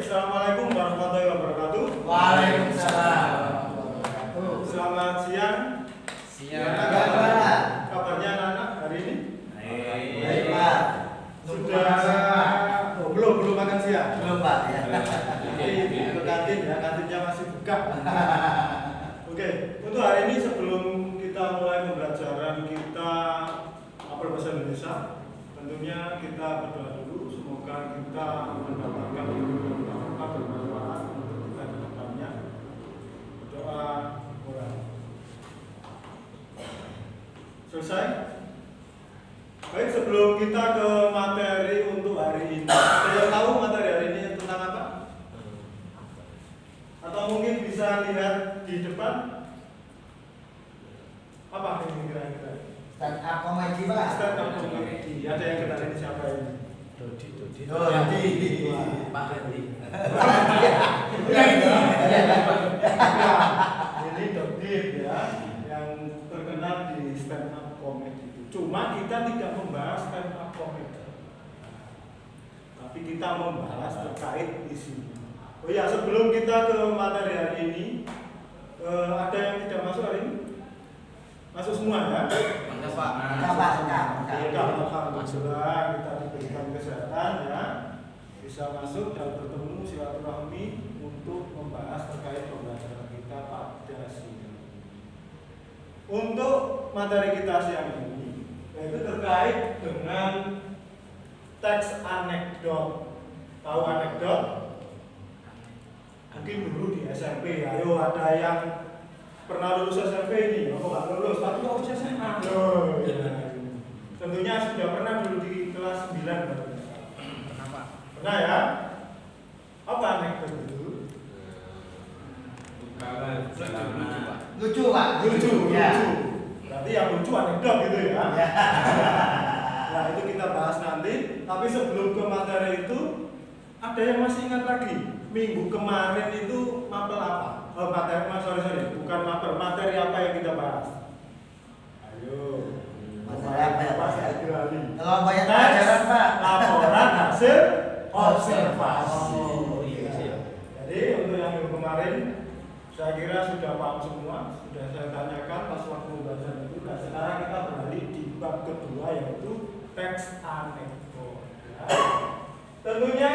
Assalamualaikum warahmatullahi wabarakatuh. Waalaikumsalam. Selamat siang. Kabarnya anak-anak hari ini? Baik, Pak. Sudah belum makan siang? Belum, Pak, ya. Ke kantin ya, kantinnya masih buka. Oke, untuk hari ini sebelum kita mulai pembelajaran kita apel bahasa Indonesia, tentunya kita berdoa dulu semoga kita mendapatkan ilmu yang bermanfaat untuk kita ke depannya. Berdoa mulai. Selesai? Baik, sebelum kita ke materi untuk hari ini, ada yang tahu materi hari ini tentang apa? Atau mungkin bisa lihat di depan? Apa ini kira-kira? Stand up comedy, Pak. Stand up comedy. Ada yang kenal ini siapa ini? Dodi. Pak Andi. Ini Dodi ya, yang terkenal di stand up comedy. Cuma kita tidak membahas stand up comedy, tapi kita membahas terkait isinya. Oh ya, sebelum kita ke materi hari ini, ada yang tidak masuk hari ini? Masuk semua ya? Mantap, Pak. Alhamdulillah kita diberikan kesehatan ya, bisa masuk dan bertemu silaturahmi untuk membahas terkait pembelajaran kita pada siang ini. Untuk materi kita siang ini yaitu terkait dengan teks anekdot. Tahu anekdot? Mungkin dulu di SMP, ayo ada yang pernah lulus SMP ini, oh nggak lulus, tapi kok bisa SMA? Oh, ya. Tentunya sudah pernah dulu di kelas 9 Kenapa? Pernah ya? Apa anekdot itu? Lucu, Pak. Lucu. Ya. Berarti yang lucu anekdot gitu ya? Nah itu kita bahas nanti. Tapi sebelum ke materi itu, ada yang masih ingat lagi? Minggu kemarin itu mapel apa? Oh sorry, bukan mapel, materi apa yang kita bahas? Ayo. Materi apa ya, Pak? Kalau banyak Teks, pelajaran, Pak. laporan hasil observasi. Oh, iya. Jadi untuk yang minggu kemarin, saya kira sudah paham semua, sudah saya tanyakan pas waktu pembahasan itu. Nah sekarang kita beralih di bab kedua yaitu teks anekdot. Ya. Tentunya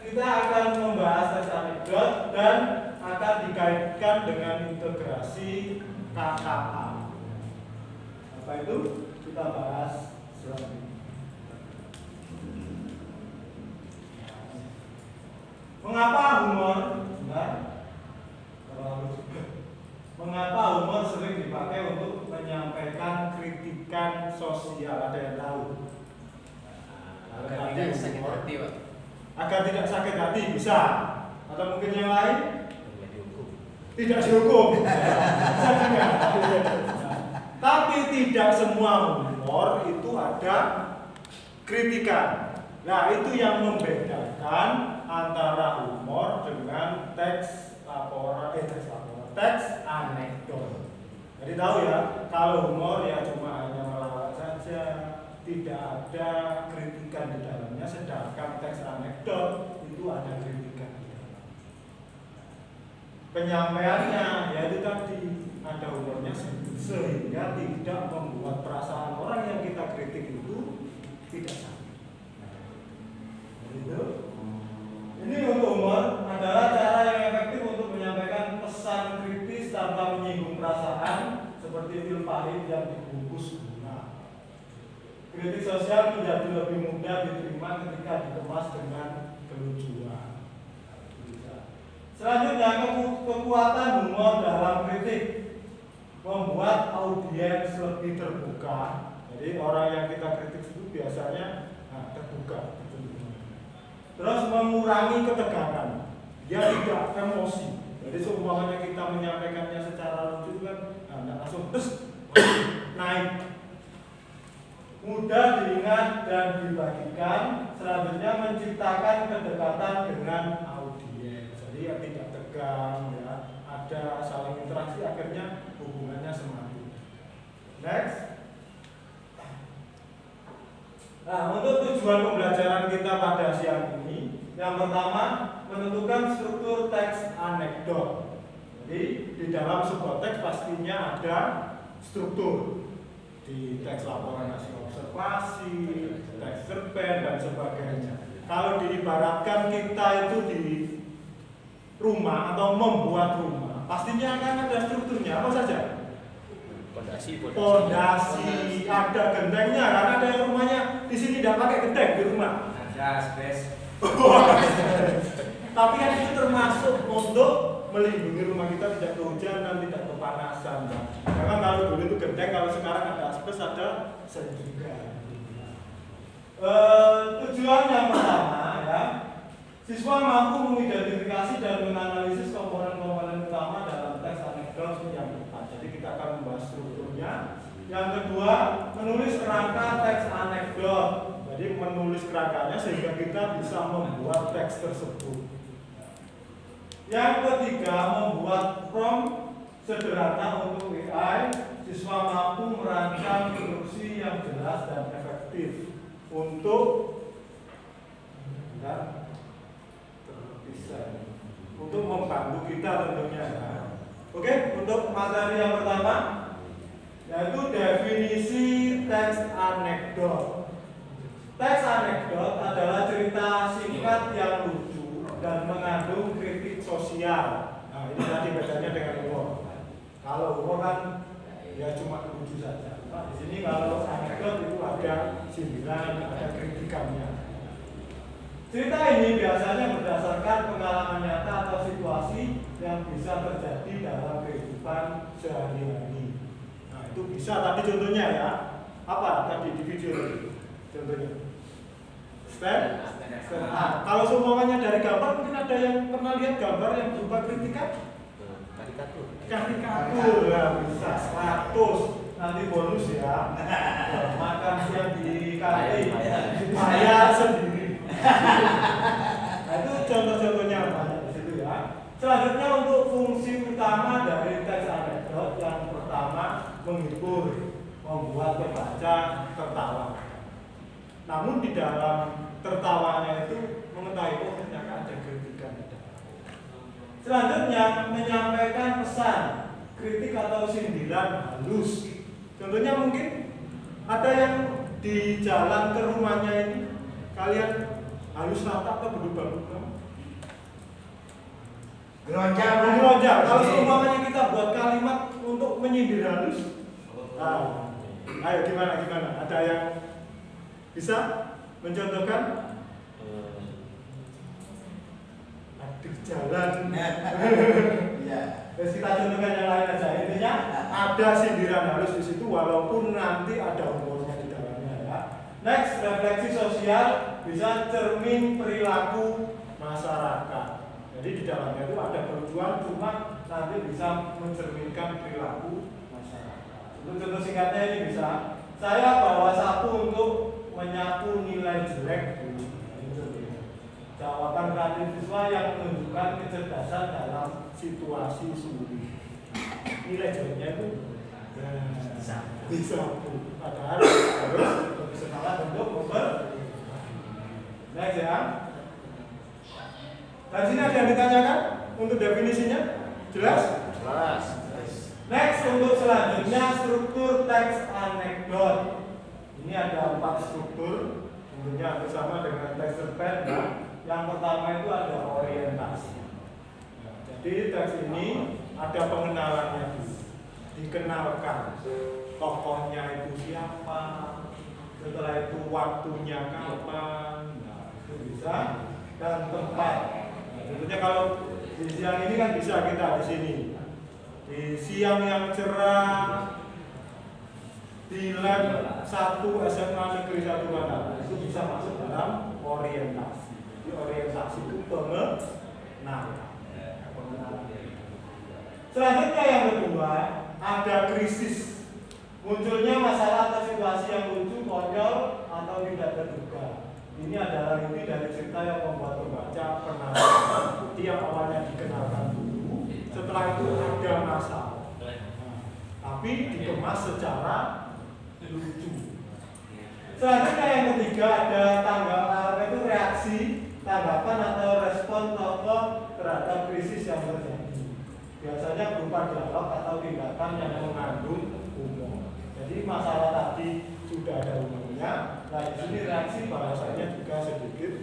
kita akan membahas teks anekdot dan akan dikaitkan dengan integrasi KKA. Apa itu? Kita bahas selanjutnya. Mengapa humor? Mengapa humor sering dipakai untuk menyampaikan kritikan sosial? Ada yang tahu? Agar tidak sakit hati, Pak. Agar tidak sakit hati bisa. Atau mungkin yang lain? Tidak dihukum. Tidak dihukum. Bisa juga. Tapi tidak semua humor itu ada kritikan. Nah itu yang membedakan antara humor dengan teks anekdot. Jadi tahu ya, kalau humor ya cuma hanya melawak saja, tidak ada kritikan di dalamnya. Sedangkan teks anekdot itu ada kritikan di dalamnya. Penyampaiannya yaitu tadi ada humornya sehingga tidak membuat perasaan orang yang kita kritik itu tidak sakit. Gitu. Ini untuk humor adalah cara yang efektif untuk menyampaikan pesan kritis tanpa menyinggung perasaan, seperti pil pahit yang dibungkus bunga. Kritik sosial menjadi lebih mudah diterima ketika dikemas dengan kelucuan. Selanjutnya, kekuatan humor dalam kritik membuat audiens lebih terbuka. Jadi orang yang kita kritik itu biasanya terbuka. Terus mengurangi ketegangan, dia tidak emosi. Jadi seumpamanya kita menyampaikannya secara lucu kan, langsung terus naik. Mudah diingat dan dibagikan. Selanjutnya menciptakan kedekatan dengan audiens. Jadi ya tidak tegang, ya ada saling interaksi, akhirnya hubungannya semakin. Next. Nah, untuk tujuan pembelajaran kita pada siang ini, Yang pertama, menentukan struktur teks anekdot. Jadi di dalam sebuah teks pastinya ada struktur. Di teks laporan hasil observasi, teks cerpen dan sebagainya. Kalau diibaratkan kita itu di rumah atau membuat rumah, pastinya akan ada strukturnya. Apa saja? Pondasi, ada gentengnya, karena ada yang rumahnya di sini tidak pakai genteng di rumah. Ada space. Tapi kan itu termasuk untuk melindungi rumah kita tidak kehujanan, tidak kepanasan. Karena kalau dulu itu genteng, kalau sekarang ada asbes, ada sendika. Tujuan yang pertama ya, siswa mampu mengidentifikasi dan menganalisis komponen-komponen utama dalam teks anekdot yang tepat. Jadi kita akan membahas strukturnya. Yang kedua, menulis kerangka teks anekdot. Jadi menulis kerangkanya sehingga kita bisa membuat teks tersebut. Yang ketiga, membuat prompt sederhana untuk AI. Siswa mampu merancang instruksi yang jelas dan efektif untuk membantu kita tentunya. Oke, untuk materi yang pertama yaitu definisi teks anekdot. Teks anekdot adalah cerita singkat yang lucu dan mengandung kritik sosial. Nah, ini tadi bedanya dengan humor. Kalau humor kan ya cuma lucu saja. Nah, di sini kalau anekdot itu ada sindiran, ada kritikannya. Cerita ini biasanya berdasarkan pengalaman nyata atau situasi yang bisa terjadi dalam kehidupan sehari-hari. Nah, itu bisa tadi contohnya ya. Apa tadi di video ini? Contohnya. Stand. Kalau semuanya dari gambar, mungkin ada yang pernah lihat gambar yang berupa kritikan? Karikatur ya bisa 100. Nanti bonus ya. Makan siang di kantin, bayar sendiri. Nah, itu contoh-contohnya banyak di situ ya. Selanjutnya untuk fungsi utama dari teks anekdot, yang pertama menghibur, membuat pembaca tertawa. Namun di dalam tertawanya itu mengetahui oh ternyata ada kritikan di dalam. Selanjutnya menyampaikan pesan, kritik atau sindiran halus. Contohnya mungkin ada yang di jalan ke rumahnya ini kalian halus natap atau berubah-ubah? Geronjang. Kalau seumpamanya kita buat kalimat untuk menyindir halus, ayo gimana? Ada yang bisa mencontohkan? Adik jalan. Iya. Terus kita contohkan yang lain aja. Intinya ada sindiran halus di situ, walaupun nanti ada humornya di dalamnya ya. Next, refleksi sosial bisa cermin perilaku masyarakat. Jadi di dalamnya itu ada kelucuan, cuma nanti bisa mencerminkan perilaku masyarakat. Untuk contoh singkatnya ini bisa, saya bawa sapu untuk menyapu nilai jelek. Jawaban kreatif siswa yang menunjukkan kecerdasan dalam situasi sulit. Nilai jeleknya itu disapu. Padahal harus profesional untuk over. Next ya. Dan sini ada yang ditanyakan untuk definisinya? Jelas? Jelas. Next, untuk selanjutnya struktur teks anekdot. Ini ada 4 struktur, tentunya bersama dengan teks cerpen. Yang pertama itu ada orientasi. Jadi teks ini ada pengenalannya dulu, dikenalkan tokohnya itu siapa, setelah itu waktunya kapan, nah itu bisa, dan tempat. Nah, tentunya kalau di siang ini kan bisa kita di sini, di siang yang cerah, di lab 1 SMA Negeri 1 Mataram, itu bisa masuk dalam orientasi. Di orientasi itu pengenalan. Selanjutnya yang kedua, ada krisis. Munculnya masalah atau situasi yang lucu, konyol, atau tidak terduga. Ini adalah inti dari cerita yang membuat pembaca penasaran. Jadi yang awalnya dikenalkan dulu, setelah itu ada masalah. Tapi dikemas secara lucu. Selanjutnya yang ketiga ada tanggapan itu reaksi. tanggapan atau respon tokoh terhadap krisis yang terjadi. Biasanya berupa dialog atau tindakan yang mengandung humor. Jadi masalah tadi sudah ada humornya. Nah di sini reaksi bahasanya juga sedikit.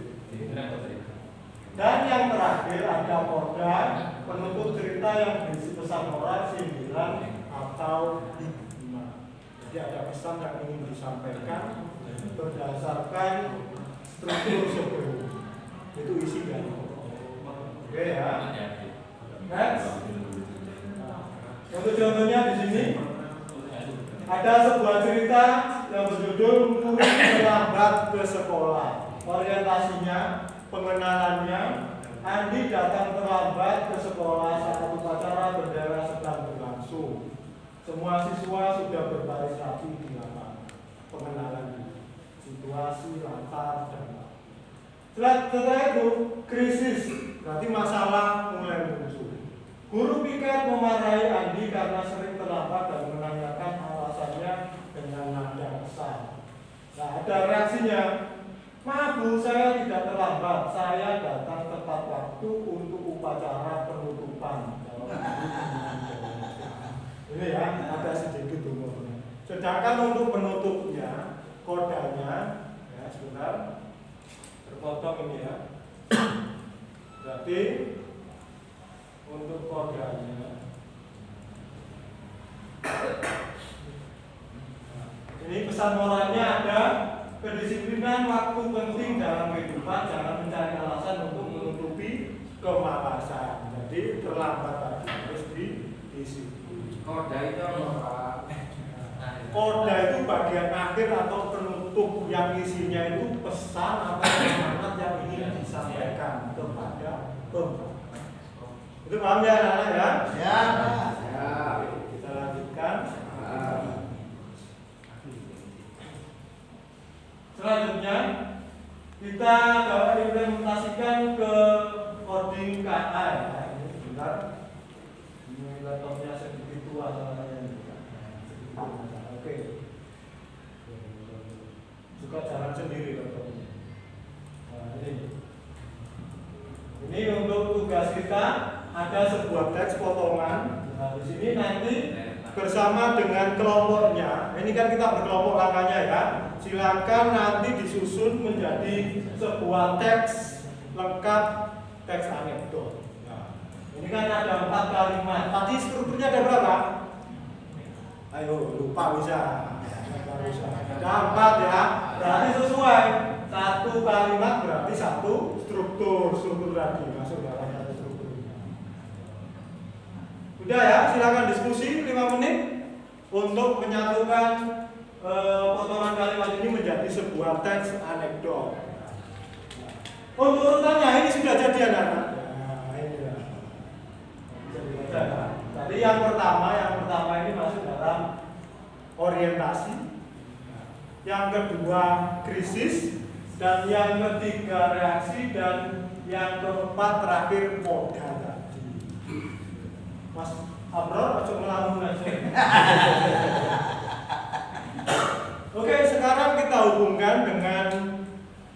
Dan yang terakhir ada koda penutup cerita yang berisi pesan moral, sindiran atau hikmah. Jadi ada pesan yang ingin disampaikan berdasarkan struktur sebelum itu isinya. Oke ya. Next. Untuk contohnya di sini ada sebuah cerita yang berjudul Murid Terlambat ke Sekolah. Orientasinya, pengenalannya, Andi datang terlambat ke sekolah saat upacara bendera sedang berlangsung. Semua siswa sudah berbaris rapi di lapangan. Pengenalan situasi, latar, dan setelah itu krisis, berarti masalah mulai muncul. Guru piket memarahi Andi karena sering terlambat dan menanyakan alasannya dengan nada kesal. Nah, ada reaksinya. Maaf Bu, saya tidak terlambat. Saya datang tepat waktu untuk upacara penutupan. Ini ya, ada sedikit humornya. Sedangkan untuk penutupnya, kodanya, ya sebentar, terpotong ini ya. Berarti untuk kodanya ini pesan moralnya ada kedisiplinan waktu penting dalam kehidupan, jangan mencari alasan untuk menutupi kemalasan. Jadi terlambat tadi harus diisi. Koda itu apa? Koda itu bagian akhir atau penutup yang isinya itu pesan atau semangat yang ingin disampaikan kepada pembaca. Itu paham ya anak-anak ya? Ya. Ya. Kita lanjutkan. Selanjutnya kita coba implementasikan ke coding KA ya. Ini sebentar. Ini laptopnya sedikit tua soalnya. Oke. Suka jalan sendiri laptopnya. Nah, ini untuk tugas kita ada sebuah teks potongan. Nah, di sini nanti bersama dengan kelompoknya. Ini kan kita berkelompok langkahnya ya. Silakan nanti disusun menjadi sebuah teks lengkap, teks anekdot. Nah, ini kan ada 4 kalimat. Tadi strukturnya ada berapa? Ayo, lupa bisa. Ada 4 ya. Berarti sesuai. 1 kalimat berarti 1 struktur tadi masuk dalam satu struktur. Udah ya, silakan diskusi 5 menit untuk menyatukan potongan kalimat ini menjadi sebuah teks anekdot. Untuk urutannya ini sudah jadi anak-anak. Nah, ini ya. Bisa dibaca ya. Tadi yang pertama ini masuk dalam orientasi. Yang kedua krisis, dan yang ketiga reaksi, dan yang keempat terakhir koda tadi. Mas Abror, masuk melamun aja. Oke, sekarang kita hubungkan dengan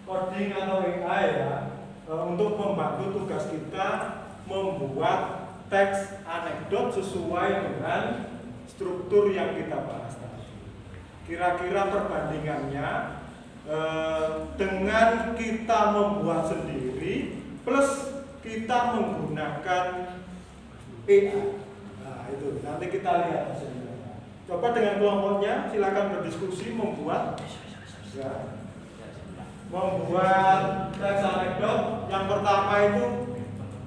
coding atau AI ya, untuk membantu tugas kita membuat teks anekdot sesuai dengan struktur yang kita bahas tadi. Kira-kira perbandingannya dengan kita membuat sendiri plus kita menggunakan AI. Nah, itu nanti kita lihat hasilnya. Coba dengan kelompoknya, silakan berdiskusi membuat teks anekdot. Yang pertama itu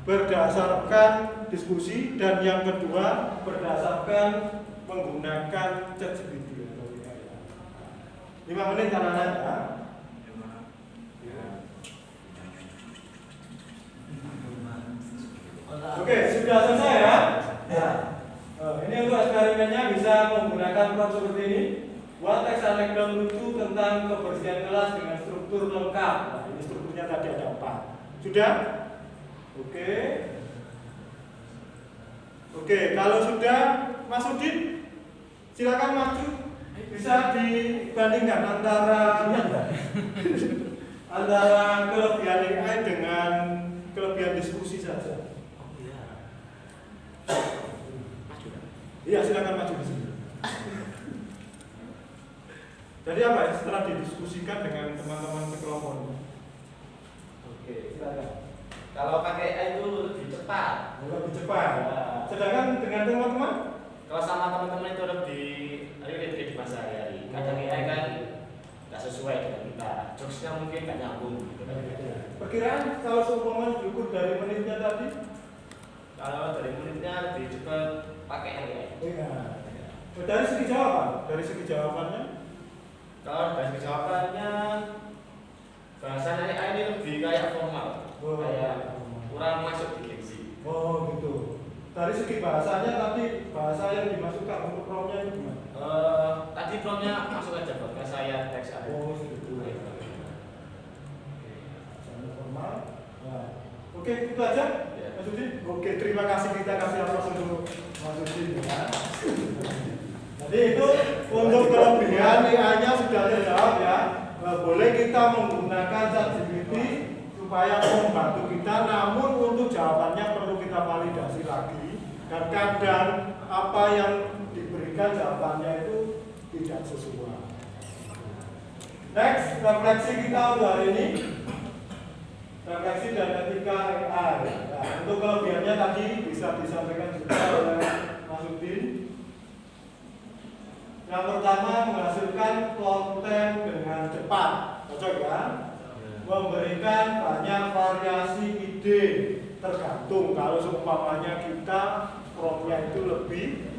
berdasarkan diskusi, dan yang kedua berdasarkan menggunakan ChatGPT. 5 menit anak-anak ya. Oke, sudah selesai ya? Ya. Ini untuk eksperimennya bisa menggunakan prompt seperti ini. Buat teks anekdot lucu tentang kebersihan kelas dengan struktur lengkap. Nah, ini strukturnya tadi ada 4. Sudah? Oke. Oke, kalau sudah, Mas Udin, silakan maju. Bisa dibandingkan antara antara kelebihan AI dengan kelebihan diskusi saja. Iya, silakan maju di sini. Jadi apa ya, setelah didiskusikan dengan teman-teman sekelompok? Oke, silakan. Kalau pakai AI itu lebih cepat. Lebih cepat. Sedangkan dengan teman-teman? Kalau sama teman-teman itu lebih relate di masa hari-hari. Kadang AI kan nggak sesuai dengan kita. Jokesnya mungkin nggak nyambung. Gitu. Perkiraan kalau seumpama diukur dari menitnya tadi? Kalau dari menitnya lebih cepat pakai AI. Iya. Dari segi jawaban, Kalau dari segi jawabannya bahasanya AI ini lebih kayak formal, kayak kurang masuk di gengsi. Oh gitu. Dari segi bahasanya tadi bahasa yang dimasukkan untuk promnya itu gimana? Tadi promnya masuk aja buat saya teks ada. Oh gitu. Bahasanya formal. Nah. Oke, itu aja. Ya. Mas Udi. Oke, terima kasih, kita kasih aplaus untuk Mas Udi ya. Jadi itu untuk kelebihan AI-nya sudah terjawab ya. Boleh kita menggunakan ChatGPT supaya membantu kita, namun untuk jawabannya perlu kita validasi lagi. Dan kadang apa yang diberikan jawabannya itu tidak sesuai. Next, refleksi kita untuk hari ini. Refleksi dan etika AI. Nah, untuk kelebihannya tadi bisa disampaikan juga oleh Mas Udin. Yang pertama, menghasilkan konten dengan cepat, cocok ya? Memberikan banyak variasi ide, tergantung kalau seumpamanya kita prompt-nya itu lebih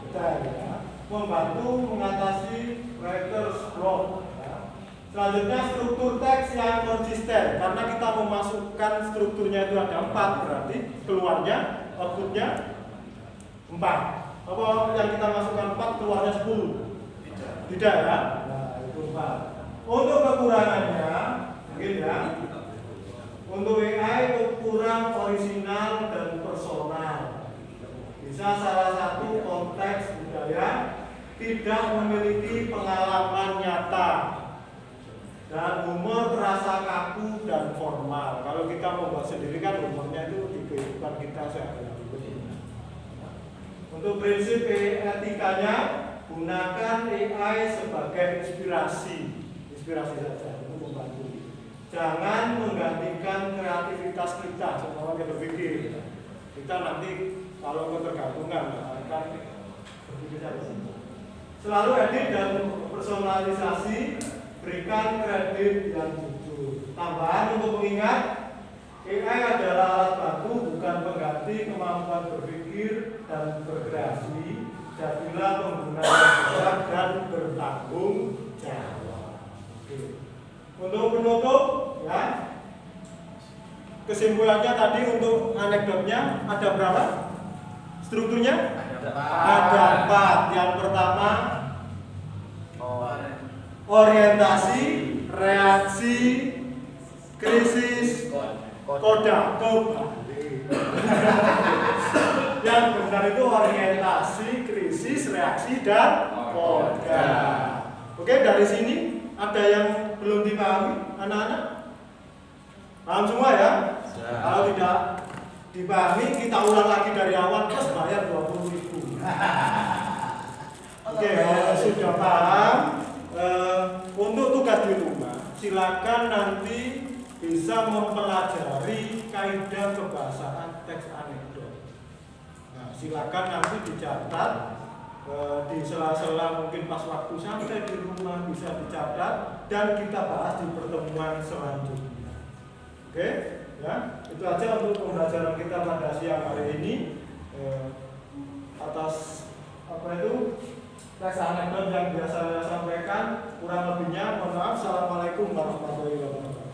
detail ya. Membantu mengatasi writer's block. Ya. Selanjutnya struktur teks yang konsisten, karena kita memasukkan strukturnya itu ada 4, berarti keluarnya outputnya 4. Apa yang kita masukkan 4 keluarnya 10? Tidak ya? Nah, itu 4. Untuk kekurangannya, mungkin ya. Untuk AI itu kurang orisinal dan personal. Bisa salah satu konteks budaya tidak memiliki pengalaman nyata dan humor terasa kaku dan formal. Kalau kita mau buat sendiri kan humornya itu di kehidupan kita sehari-hari. Untuk prinsip etikanya, gunakan AI sebagai inspirasi saja untuk membantu. Jangan menggantikan kreativitas kita, semua kita berpikir. Kita nanti kalau ketergantungan akan berpikir saja. Selalu edit dan personalisasi, berikan kredit yang jujur. Tambahan untuk mengingat, AI adalah alat bantu, bukan pengganti kemampuan berpikir dan berkreasi. Jadilah pengguna yang bijak dan bertanggung jawab. Untuk penutup, ya, kesimpulannya tadi untuk anekdotnya ada berapa? Strukturnya? Ada 4. Yang pertama, orientasi, reaksi, krisis, koda. Yang benar itu orientasi, krisis, reaksi, dan koda. Oke, dari sini ada yang belum dipahami, anak-anak? Paham semua ya? Kalau tidak dipahami, kita ulang lagi dari awal, terus bayar 20.000. Oke, kalau sudah paham, untuk tugas di rumah, silakan nanti bisa mempelajari kaidah kebahasaan teks anekdot. Nah, silakan nanti dicatat di sela-sela, mungkin pas waktu sampai di rumah bisa dicatat dan kita bahas di pertemuan selanjutnya. Oke, ya, itu aja untuk pembelajaran kita pada siang hari ini. Atas apa itu teks anekdot yang biasa saya sampaikan, kurang lebihnya mohon maaf. Assalamualaikum warahmatullahi wabarakatuh.